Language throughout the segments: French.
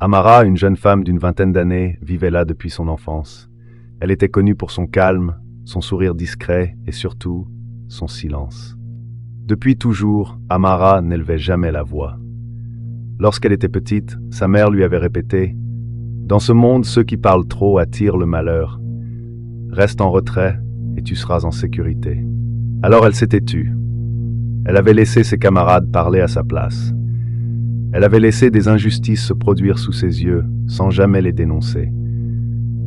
Amara, une jeune femme d'une vingtaine d'années, vivait là depuis son enfance. Elle était connue pour son calme, son sourire discret et surtout, son silence. Depuis toujours, Amara n'élevait jamais la voix. Lorsqu'elle était petite, sa mère lui avait répété « Dans ce monde, ceux qui parlent trop attirent le malheur. Reste en retrait et tu seras en sécurité. » Alors elle s'était tue. Elle avait laissé ses camarades parler à sa place. Elle avait laissé des injustices se produire sous ses yeux, sans jamais les dénoncer.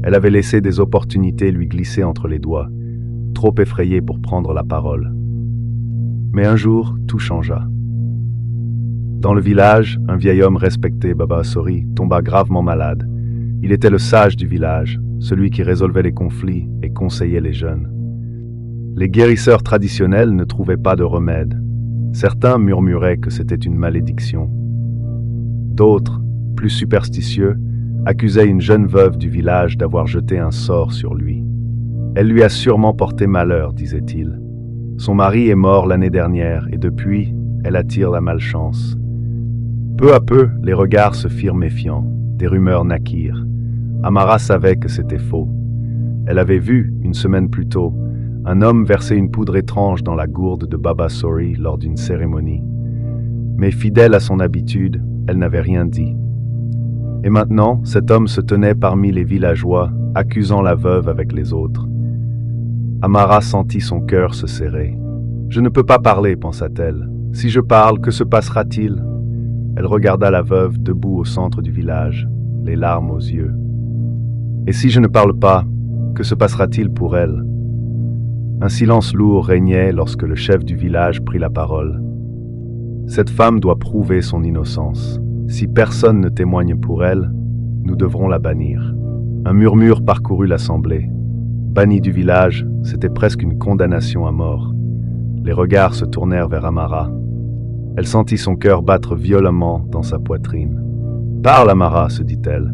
Elle avait laissé des opportunités lui glisser entre les doigts, trop effrayée pour prendre la parole. Mais un jour, tout changea. Dans le village, un vieil homme respecté, Baba Asori, tomba gravement malade. Il était le sage du village, celui qui résolvait les conflits et conseillait les jeunes. Les guérisseurs traditionnels ne trouvaient pas de remède. Certains murmuraient que c'était une malédiction. D'autres, plus superstitieux, accusaient une jeune veuve du village d'avoir jeté un sort sur lui. Elle lui a sûrement porté malheur, disait-il. Son mari est mort l'année dernière et depuis, elle attire la malchance. Peu à peu, les regards se firent méfiants, des rumeurs naquirent. Amara savait que c'était faux. Elle avait vu, une semaine plus tôt, un homme verser une poudre étrange dans la gourde de Baba Asori lors d'une cérémonie. Mais fidèle à son habitude, elle n'avait rien dit. Et maintenant, cet homme se tenait parmi les villageois, accusant la veuve avec les autres. Amara sentit son cœur se serrer. « Je ne peux pas parler, pensa-t-elle. Si je parle, que se passera-t-il » Elle regarda la veuve debout au centre du village, les larmes aux yeux. « Et si je ne parle pas, que se passera-t-il pour elle » Un silence lourd régnait lorsque le chef du village prit la parole. « Cette femme doit prouver son innocence. Si personne ne témoigne pour elle, nous devrons la bannir. » Un murmure parcourut l'assemblée. Bannie du village, c'était presque une condamnation à mort. Les regards se tournèrent vers Amara. Elle sentit son cœur battre violemment dans sa poitrine. « Parle, Amara, se dit-elle.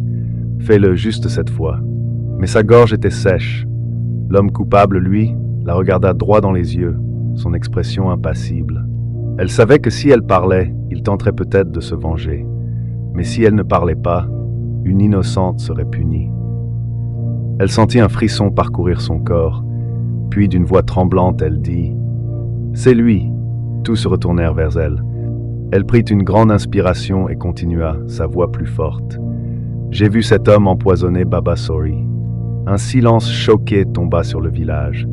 Fais-le juste cette fois. » Mais sa gorge était sèche. L'homme coupable, lui, la regarda droit dans les yeux, son expression impassible. Elle savait que si elle parlait, il tenterait peut-être de se venger. Mais si elle ne parlait pas, une innocente serait punie. Elle sentit un frisson parcourir son corps, puis d'une voix tremblante, elle dit « C'est lui !» Tous se retournèrent vers elle. Elle prit une grande inspiration et continua, sa voix plus forte. « J'ai vu cet homme empoisonner Baba Asori. » Un silence choqué tomba sur le village.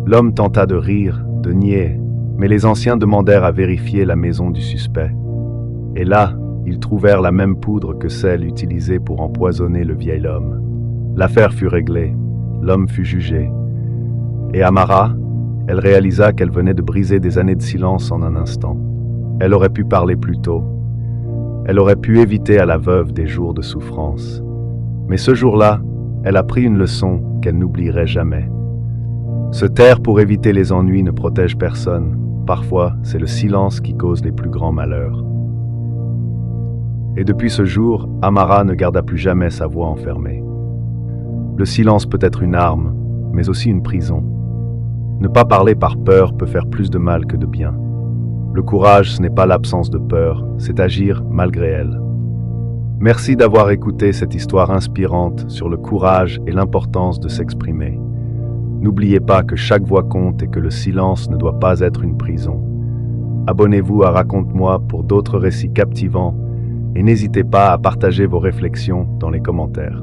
L'homme tenta de rire, de nier, mais les anciens demandèrent à vérifier la maison du suspect. Et là, ils trouvèrent la même poudre que celle utilisée pour empoisonner le vieil homme. L'affaire fut réglée, l'homme fut jugé. Et Amara, elle réalisa qu'elle venait de briser des années de silence en un instant. Elle aurait pu parler plus tôt. Elle aurait pu éviter à la veuve des jours de souffrance. Mais ce jour-là, elle a pris une leçon qu'elle n'oublierait jamais. Se taire pour éviter les ennuis ne protège personne. Parfois, c'est le silence qui cause les plus grands malheurs. Et depuis ce jour, Amara ne garda plus jamais sa voix enfermée. Le silence peut être une arme, mais aussi une prison. Ne pas parler par peur peut faire plus de mal que de bien. Le courage, ce n'est pas l'absence de peur, c'est agir malgré elle. Merci d'avoir écouté cette histoire inspirante sur le courage et l'importance de s'exprimer. N'oubliez pas que chaque voix compte et que le silence ne doit pas être une prison. Abonnez-vous à Raconte-moi pour d'autres récits captivants et n'hésitez pas à partager vos réflexions dans les commentaires.